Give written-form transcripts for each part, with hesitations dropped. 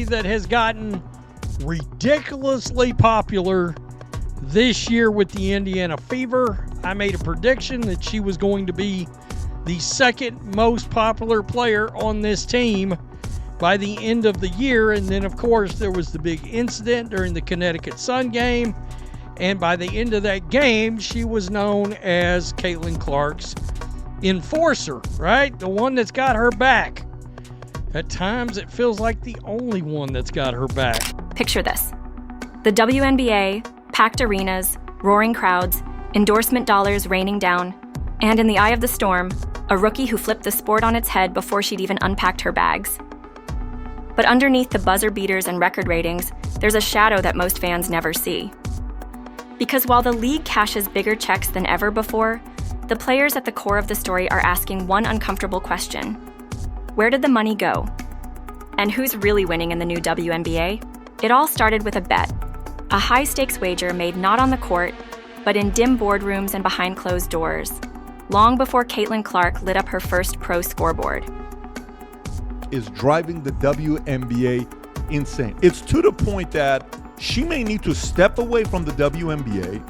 that has gotten ridiculously popular this year with the Indiana Fever. I made a prediction that she was going to be the second most popular player on this team by the end of the year. And then, of course, there was the big incident during the Connecticut Sun game. And by the end of that game, she was known as Caitlin Clark's enforcer, right? The one that's got her back. At times, it feels like the only one that's got her back. Picture this. The WNBA, packed arenas, roaring crowds, endorsement dollars raining down, and in the eye of the storm, a rookie who flipped the sport on its head before she'd even unpacked her bags. But underneath the buzzer beaters and record ratings, there's a shadow that most fans never see. Because while the league cashes bigger checks than ever before, the players at the core of the story are asking one uncomfortable question. Where did the money go? And who's really winning in the new WNBA? It all started with a bet, a high-stakes wager made not on the court, but in dim boardrooms and behind closed doors, long before Caitlin Clark lit up her first pro scoreboard. Is driving the WNBA insane. It's to the point that she may need to step away from the WNBA,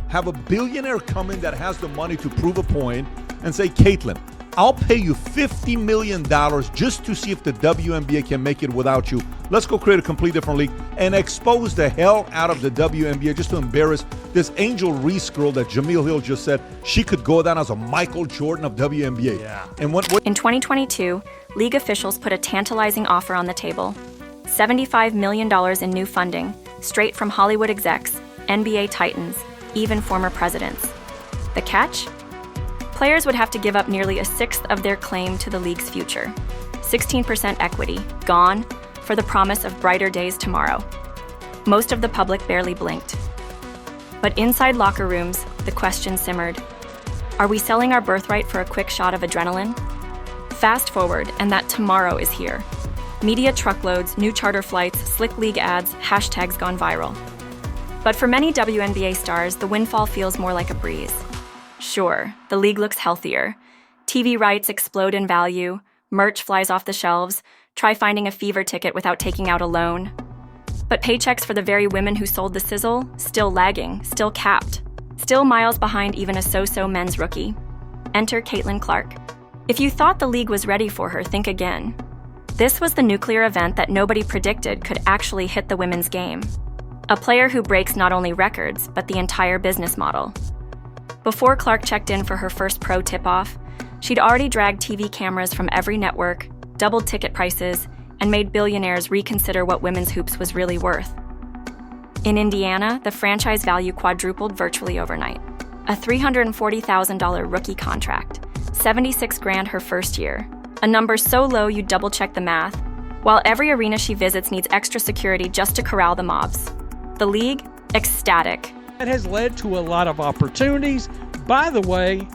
have a billionaire come in that has the money to prove a point, and say, Caitlin, I'll pay you $50 million just to see if the WNBA can make it without you. Let's go create a complete different league and expose the hell out of the WNBA just to embarrass this Angel Reese girl that Jameel Hill just said she could go down as a Michael Jordan of WNBA. Yeah. And In 2022, league officials put a tantalizing offer on the table. $75 million in new funding, straight from Hollywood execs, NBA titans, even former presidents. The catch? Players would have to give up nearly a sixth of their claim to the league's future. 16% equity, gone, for the promise of brighter days tomorrow. Most of the public barely blinked. But inside locker rooms, the question simmered. Are we selling our birthright for a quick shot of adrenaline? Fast forward, and that tomorrow is here. Media truckloads, new charter flights, slick league ads, hashtags gone viral. But for many WNBA stars, the windfall feels more like a breeze. Sure, the league looks healthier. TV rights explode in value, merch flies off the shelves, try finding a Fever ticket without taking out a loan. But paychecks for the very women who sold the sizzle, still lagging, still capped, still miles behind even a so-so men's rookie. Enter Caitlin Clark. If you thought the league was ready for her, think again. This was the nuclear event that nobody predicted could actually hit the women's game. A player who breaks not only records, but the entire business model. Before Clark checked in for her first pro tip-off, she'd already dragged TV cameras from every network, doubled ticket prices, and made billionaires reconsider what women's hoops was really worth. In Indiana, the franchise value quadrupled virtually overnight. A $340,000 rookie contract, $76,000 her first year, a number so low you'd double-check the math, while every arena she visits needs extra security just to corral the mobs. The league, ecstatic. That has led to a lot of opportunities. By the way,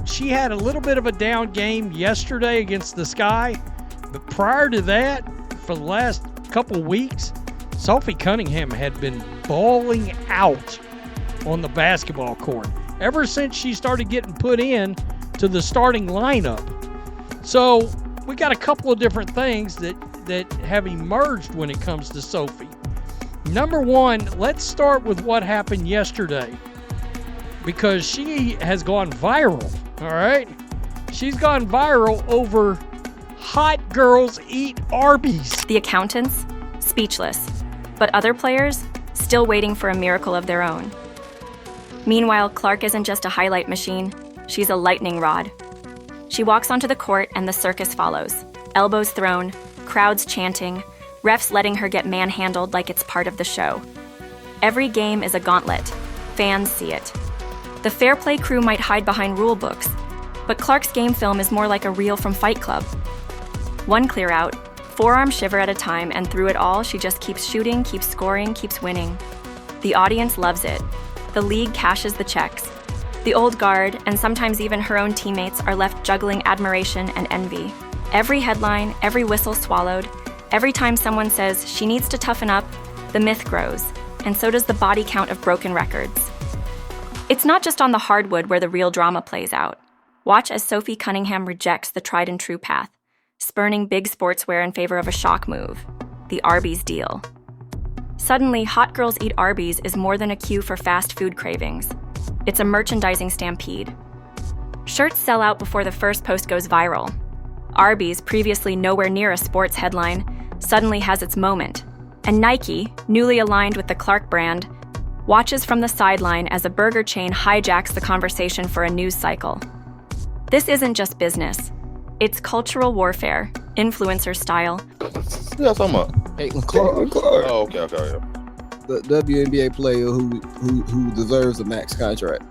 she had a little bit of a down game yesterday against the Sky, but prior to that, for the last couple weeks, Sophie Cunningham had been balling out on the basketball court ever since she started getting put in to the starting lineup. So we got a couple of different things that have emerged when it comes to Sophie. Number one, let's start with what happened yesterday, because she has gone viral, all right? She's gone viral over hot girls eat Arby's. The accountants, speechless, but other players, still waiting for a miracle of their own. Meanwhile, Clark isn't just a highlight machine, she's a lightning rod. She walks onto the court and the circus follows. Elbows thrown, crowds chanting, refs letting her get manhandled like it's part of the show. Every game is a gauntlet. Fans see it. The Fair Play crew might hide behind rule books, but Clark's game film is more like a reel from Fight Club. One clear out, forearm shiver at a time, and through it all, she just keeps shooting, keeps scoring, keeps winning. The audience loves it. The league cashes the checks. The old guard, and sometimes even her own teammates, are left juggling admiration and envy. Every headline, every whistle swallowed, every time someone says she needs to toughen up, the myth grows, and so does the body count of broken records. It's not just on the hardwood where the real drama plays out. Watch as Sophie Cunningham rejects the tried and true path, spurning big sportswear in favor of a shock move. the Arby's deal. Suddenly, Hot Girls Eat Arby's is more than a cue for fast food cravings. It's a merchandising stampede. Shirts sell out before the first post goes viral. Arby's, previously nowhere near a sports headline, suddenly has its moment. And Nike, newly aligned with the Clark brand, watches from the sideline as a burger chain hijacks the conversation for a news cycle. This isn't just business. It's cultural warfare, influencer style. What y'all talking about? Caitlin Clark. Oh, okay. The WNBA player who deserves a max contract.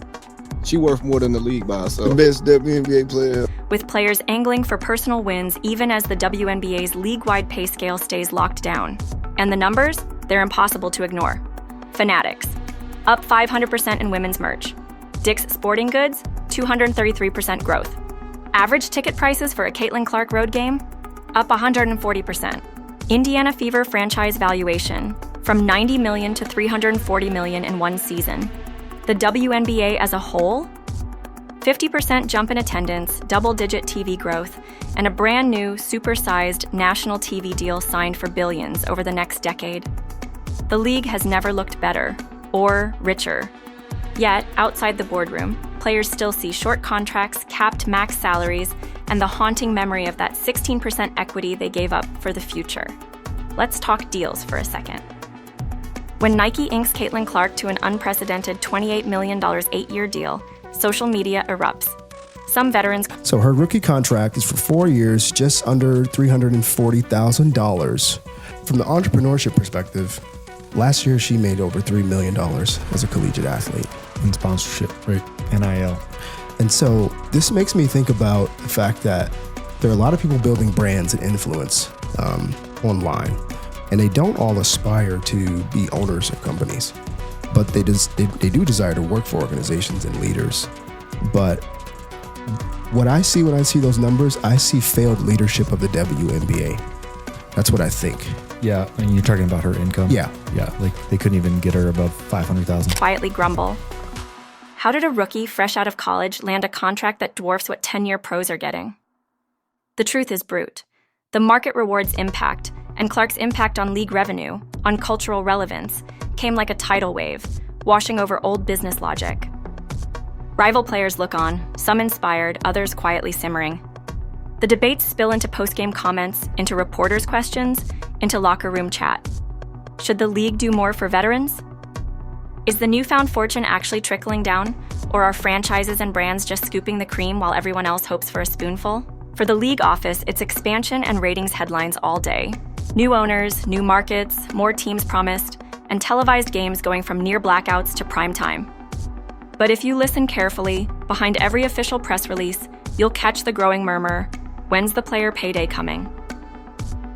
She worth more than the league by herself. The best WNBA player. With players angling for personal wins even as the WNBA's league-wide pay scale stays locked down. And the numbers? They're impossible to ignore. Fanatics, up 500% in women's merch. Dick's Sporting Goods, 233% growth. Average ticket prices for a Caitlin Clark road game? Up 140%. Indiana Fever franchise valuation, from $90 million to $340 million in one season. The WNBA as a whole? 50% jump in attendance, double-digit TV growth, and a brand new, supersized national TV deal signed for billions over the next decade. The league has never looked better, or richer. Yet, outside the boardroom, players still see short contracts, capped max salaries, and the haunting memory of that 16% equity they gave up for the future. Let's talk deals for a second. When Nike inks Caitlin Clark to an unprecedented $28 million 8-year deal, social media erupts. Some veterans... So her rookie contract is for 4 years, just under $340,000. From the entrepreneurship perspective, last year she made over $3 million as a collegiate athlete. In sponsorship, right? NIL. And so this makes me think about the fact that there are a lot of people building brands and influence online, and they don't all aspire to be owners of companies, but they do desire to work for organizations and leaders. But what I see when I see those numbers, I see failed leadership of the WNBA. That's what I think. Yeah, and you're talking about her income? Yeah. Yeah, like they couldn't even get her above $500,000. Quietly grumble. How did a rookie fresh out of college land a contract that dwarfs what 10-year pros are getting? The truth is brute. The market rewards impact, and Clark's impact on league revenue, on cultural relevance, came like a tidal wave, washing over old business logic. Rival players look on, some inspired, others quietly simmering. The debates spill into post-game comments, into reporters' questions, into locker room chat. Should the league do more for veterans? Is the newfound fortune actually trickling down, or are franchises and brands just scooping the cream while everyone else hopes for a spoonful? For the league office, it's expansion and ratings headlines all day. New owners, new markets, more teams promised, and televised games going from near blackouts to prime time. But if you listen carefully, behind every official press release, you'll catch the growing murmur, when's the player payday coming?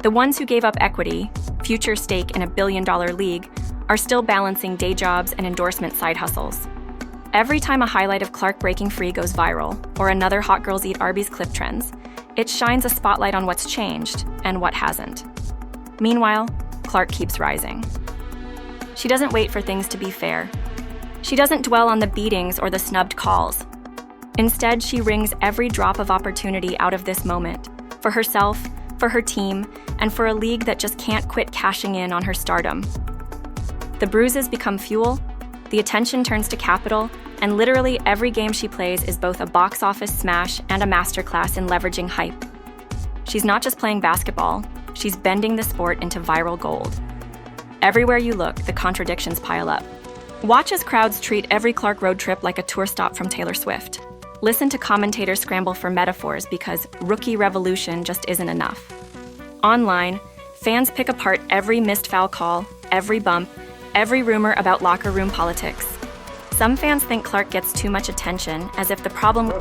The ones who gave up equity, future stake in a billion-dollar league, are still balancing day jobs and endorsement side hustles. Every time a highlight of Clark breaking free goes viral, or another Hot Girls Eat Arby's clip trends, it shines a spotlight on what's changed and what hasn't. Meanwhile, Clark keeps rising. She doesn't wait for things to be fair. She doesn't dwell on the beatings or the snubbed calls. Instead, she wrings every drop of opportunity out of this moment, for herself, for her team, and for a league that just can't quit cashing in on her stardom. The bruises become fuel, the attention turns to capital, and literally every game she plays is both a box office smash and a masterclass in leveraging hype. She's not just playing basketball, she's bending the sport into viral gold. Everywhere you look, the contradictions pile up. Watch as crowds treat every Clark road trip like a tour stop from Taylor Swift. Listen to commentators scramble for metaphors because rookie revolution just isn't enough. Online, fans pick apart every missed foul call, every bump, every rumor about locker room politics. Some fans think Clark gets too much attention, as if the problem...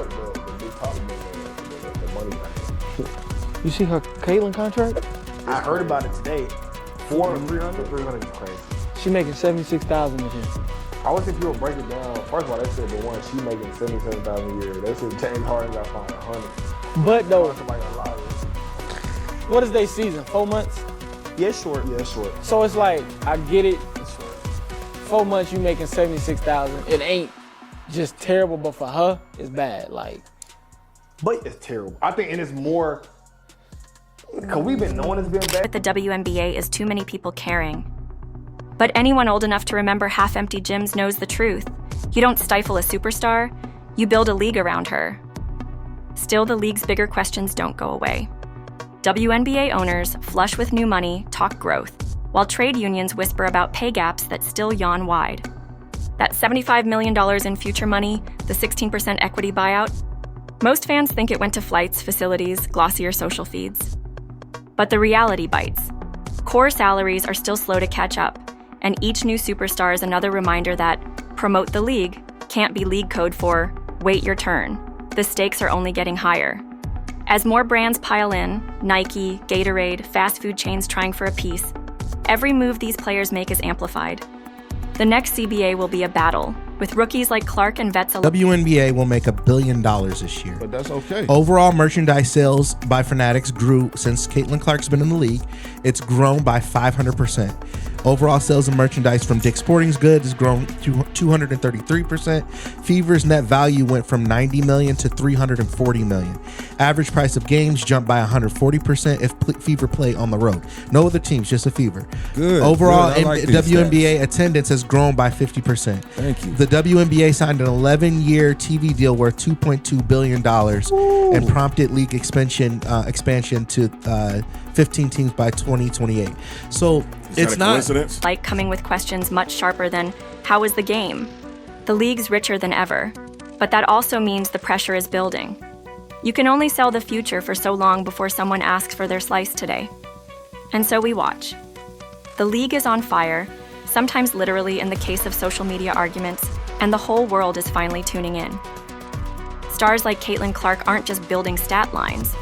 You see her Caitlin contract? I heard about it today. 300 is crazy. She making $76,000 a year. I would think people break it down. First of all, they said the one she making $77,000 a year. They said James Harden got fined 100. But though, Somebody got lied. what is they season? 4 months? Yeah, short. So it's like, I get it. 4 months you making $76,000. It ain't just terrible, but for her, it's bad. Like, But it's terrible. I think, and it's more, Cause we've been knowing it's been bad. With the WNBA is too many people caring. But anyone old enough to remember half-empty gyms knows the truth. You don't stifle a superstar, you build a league around her. Still, the league's bigger questions don't go away. WNBA owners, flush with new money, talk growth, while trade unions whisper about pay gaps that still yawn wide. That $75 million in future money, the 16% equity buyout, most fans think it went to flights, facilities, glossier social feeds. But the reality bites. Core salaries are still slow to catch up, and each new superstar is another reminder that promote the league can't be league code for wait your turn. The stakes are only getting higher. As more brands pile in, Nike, Gatorade, fast food chains trying for a piece, every move these players make is amplified. The next CBA will be a battle, with rookies like Clark and vets alike. WNBA will make $1 billion this year. But that's okay. Overall merchandise sales by Fanatics grew since Caitlin Clark's been in the league. It's grown by 500%. Overall sales of merchandise from Dick's Sporting Goods has grown to 233%. Fever's net value went from $90 million to $340 million. Average price of games jumped by 140% if Fever play on the road. No other teams, just a Fever. Good. Overall, good. Like WNBA attendance has grown by 50%. Thank you. The WNBA signed an 11-year TV deal worth $2.2 billion and prompted league expansion to 15 teams by 2028. So it's not like coming with questions much sharper than how was the game? The league's richer than ever, but that also means the pressure is building. You can only sell the future for so long before someone asks for their slice today. And so we watch. The league is on fire, sometimes literally in the case of social media arguments, and the whole world is finally tuning in. Stars like Caitlin Clark aren't just building stat lines.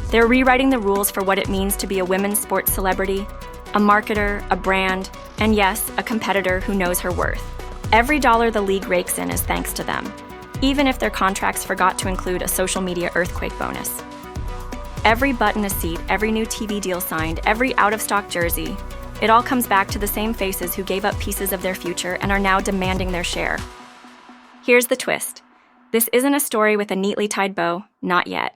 They're rewriting the rules for what it means to be a women's sports celebrity, a marketer, a brand, and yes, a competitor who knows her worth. Every dollar the league rakes in is thanks to them, even if their contracts forgot to include a social media earthquake bonus. Every butt in a seat, every new TV deal signed, every out-of-stock jersey, it all comes back to the same faces who gave up pieces of their future and are now demanding their share. Here's the twist. This isn't a story with a neatly tied bow, not yet.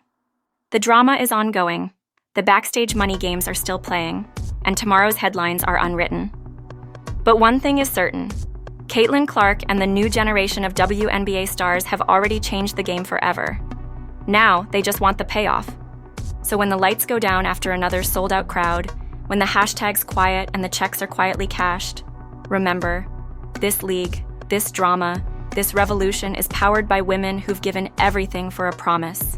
The drama is ongoing, the backstage money games are still playing, and tomorrow's headlines are unwritten. But one thing is certain, Caitlin Clark and the new generation of WNBA stars have already changed the game forever. Now, they just want the payoff. So when the lights go down after another sold-out crowd, when the hashtag's quiet and the checks are quietly cashed, remember, this league, this drama, this revolution is powered by women who've given everything for a promise.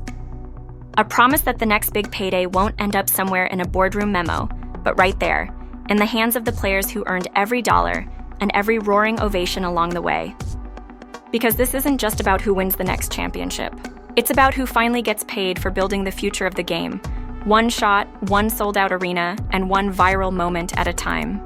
A promise that the next big payday won't end up somewhere in a boardroom memo, but right there, in the hands of the players who earned every dollar and every roaring ovation along the way. Because this isn't just about who wins the next championship. It's about who finally gets paid for building the future of the game, one shot, one sold-out arena, and one viral moment at a time.